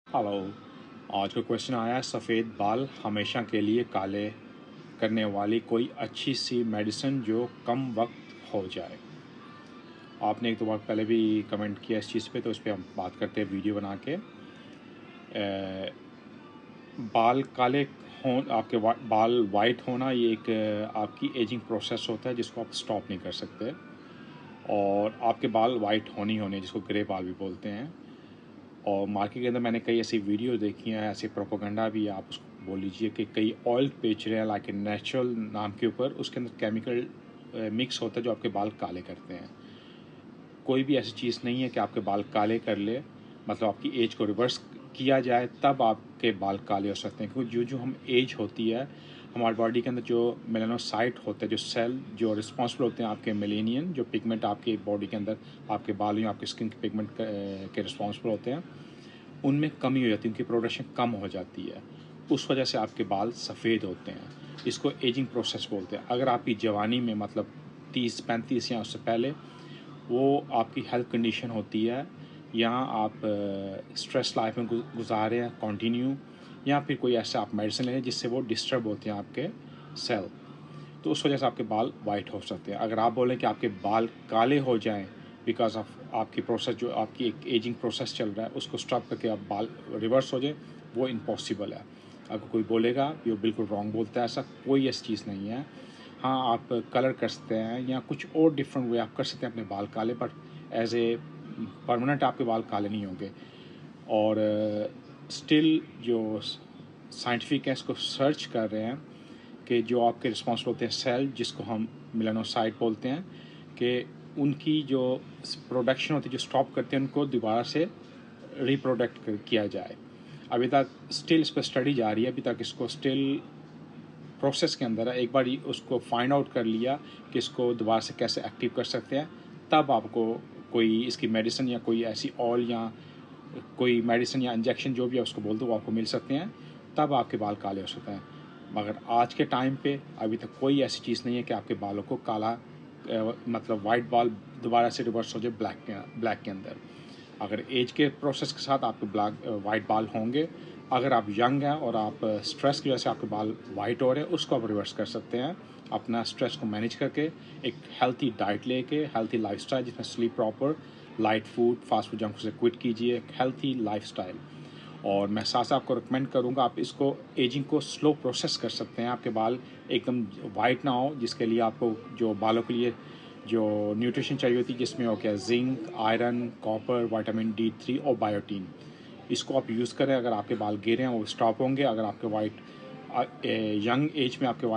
Hello. आज का question आया है, सफ़ेद बाल हमेशा के लिए काले करने वाली कोई अच्छी सी मेडिसिन जो कम वक्त हो जाए। आपने एक दो बार पहले भी कमेंट किया इस चीज़ पे, तो उस पर हम बात करते हैं वीडियो बना के। बाल काले हों, आपके बाल वाइट होना, ये एक आपकी एजिंग प्रोसेस होता है जिसको आप स्टॉप नहीं कर सकते। और आपके बाल वाइट होने ही होने, जिसको ग्रे बाल भी बोलते हैं। और मार्केट के अंदर मैंने कई ऐसी वीडियो देखी हैं, ऐसे प्रोपोगंडा भी आप उसको बोल लीजिए कि कई ऑयल बेच रहे हैं लाइक नेचुरल नाम के ऊपर, उसके अंदर केमिकल मिक्स होता है जो आपके बाल काले करते हैं। कोई भी ऐसी चीज़ नहीं है कि आपके बाल काले कर ले, मतलब आपकी एज को रिवर्स किया जाए तब आपके बाल काले हो सकते हैं। क्योंकि जो जो हम एज होती है, हमारी बॉडी के अंदर जो मेलानोसाइट होते हैं, जो सेल जो रिस्पॉन्सिबल होते हैं आपके मेलेनियन, जो पिगमेंट आपके बॉडी के अंदर आपके बालों या आपके स्किन के पिगमेंट के रिस्पॉन्सिबल होते हैं, उनमें कमी हो जाती है, उनकी प्रोडक्शन कम हो जाती है। उस वजह से आपके बाल सफ़ेद होते हैं। इसको एजिंग प्रोसेस बोलते हैं। अगर आपकी जवानी में, मतलब 30-35 या उससे पहले, वो आपकी हेल्थ कंडीशन होती है, या आप स्ट्रेस लाइफ में गुजार रहे हैं कंटिन्यू, या फिर कोई ऐसा आप मेडिसिन ले रहे हैं जिससे वो डिस्टर्ब होते हैं आपके सेल, तो उस वजह से आपके बाल वाइट हो सकते हैं। अगर आप बोलें कि आपके बाल काले हो जाएं बिकॉज ऑफ आपकी प्रोसेस, जो आपकी एक एजिंग प्रोसेस चल रहा है, उसको स्टॉप करके आप बाल रिवर्स हो जाए, वो इम्पॉसिबल है। अगर कोई बोलेगा ये बिल्कुल रॉन्ग बोलता है, ऐसा कोई ऐसी चीज़ नहीं है। हाँ, आप कलर कर सकते हैं या कुछ और डिफरेंट वे आप कर सकते हैं अपने बाल काले, पर एज ए परमानेंट आपके बाल काले नहीं होंगे। और स्टिल जो साइंटिफिक है, इसको सर्च कर रहे हैं कि जो आपके रिस्पॉन्सिबल होते हैं सेल, जिसको हम मेलानोसाइट बोलते हैं, कि उनकी जो प्रोडक्शन होती है, जो स्टॉप करते हैं, उनको दोबारा से रिप्रोडक्ट किया जाए। अभी तक स्टिल इस पर स्टडी जा रही है, अभी तक इसको स्टिल प्रोसेस के अंदर है। एक बार उसको फाइंड आउट कर लिया कि इसको दोबारा से कैसे एक्टिव कर सकते हैं, तब आपको कोई इसकी मेडिसिन या कोई ऐसी ऑयल या कोई मेडिसिन या इंजेक्शन जो भी है उसको बोल दो, वो आपको मिल सकते हैं, तब आपके बाल काले हो सकते हैं। मगर आज के टाइम पे अभी तक कोई ऐसी चीज़ नहीं है कि आपके बालों को काला मतलब वाइट बाल दोबारा से रिवर्स हो जाए ब्लैक के अंदर। अगर एज के प्रोसेस के साथ आपके ब्लैक वाइट बाल होंगे। अगर आप यंग हैं और आप स्ट्रेस की वजह से आपके बाल वाइट हो रहे हैं, उसको आप रिवर्स कर सकते हैं अपना स्ट्रेस को मैनेज करके, एक हेल्थी डाइट लेके, हेल्थी लाइफस्टाइल जिसमें sleep proper, light food, fast food, junk food से क्विट कीजिए, एक हेल्थी लाइफस्टाइल। और मैं साथ साथ आपको रिकमेंड करूँगा, आप इसको एजिंग को स्लो प्रोसेस कर सकते हैं, आपके बाल एकदम वाइट ना हो, जिसके लिए आपको जो बालों के लिए जो न्यूट्रिशन चाहिए होती है, जिसमें हो गया zinc, iron, copper, vitamin D3 और बायोटीन, इसको आप यूज़ करें। अगर आपके बाल गिरे हैं वो स्टॉप होंगे। अगर आपके वाइट यंग एज में आपके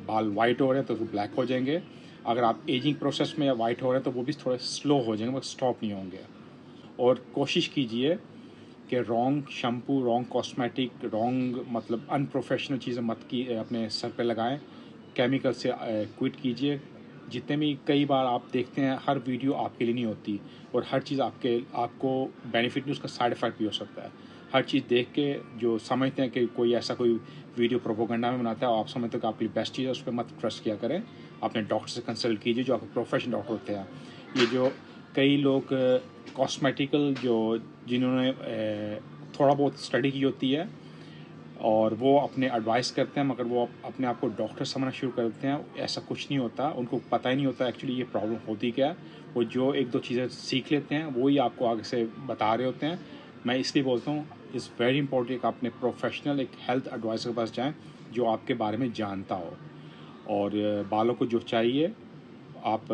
बाल वाइट हो रहे हैं तो वो ब्लैक हो जाएंगे। अगर आप एजिंग प्रोसेस में वाइट हो रहे हैं तो वो भी थोड़े स्लो हो जाएंगे, वो स्टॉप नहीं होंगे। और कोशिश कीजिए कि wrong shampoo, wrong cosmetic, wrong मतलब अनप्रोफेशनल चीज़ें मत की अपने सर पे लगाएं। केमिकल से क्विट कीजिए। जितने भी, कई बार आप देखते हैं हर वीडियो आपके लिए नहीं होती, और हर चीज़ आपको बेनिफिट नहीं, उसका साइड इफ़ेक्ट भी हो सकता है। हर चीज़ देख के जो समझते हैं कि कोई ऐसा कोई वीडियो प्रोपोगंडा में बनाता है, आप समझते हो कि आपके लिए बेस्ट चीज़ है, उस पर मत ट्रस्ट किया करें। अपने डॉक्टर से कंसल्ट कीजिए, जो आपके प्रोफेशनल डॉक्टर होते हैं। ये जो कई लोग कॉस्मेटिकल जो जिन्होंने थोड़ा बहुत स्टडी की होती है, और वो अपने एडवाइस करते हैं, मगर वो अपने आप को डॉक्टर समझना शुरू कर देते हैं। ऐसा कुछ नहीं होता, उनको पता ही नहीं होता एक्चुअली ये प्रॉब्लम होती क्या है। वो जो एक दो चीज़ें सीख लेते हैं, वो ही आपको आगे से बता रहे होते हैं। मैं इसलिए बोलता हूँ, इज़ वेरी इंपॉर्टेंट कि आप अपने प्रोफेशनल एक हेल्थ एडवाइज़र के पास जाएँ, जो आपके बारे में जानता हो। और बालों को जो चाहिए, आप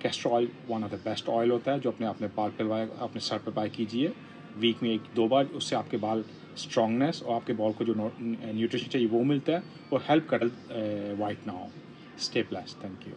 castor oil one of the best oil होता है, जो अपने अपने बाल पे अपने सर पे अप्लाई कीजिए वीक में 1-2 बार। उससे आपके बाल स्ट्रांगनेस और आपके बाल को जो न्यूट्रिशन चाहिए वो मिलता है, और हेल्प कर वाइट ना हो। Stay blessed. Thank you.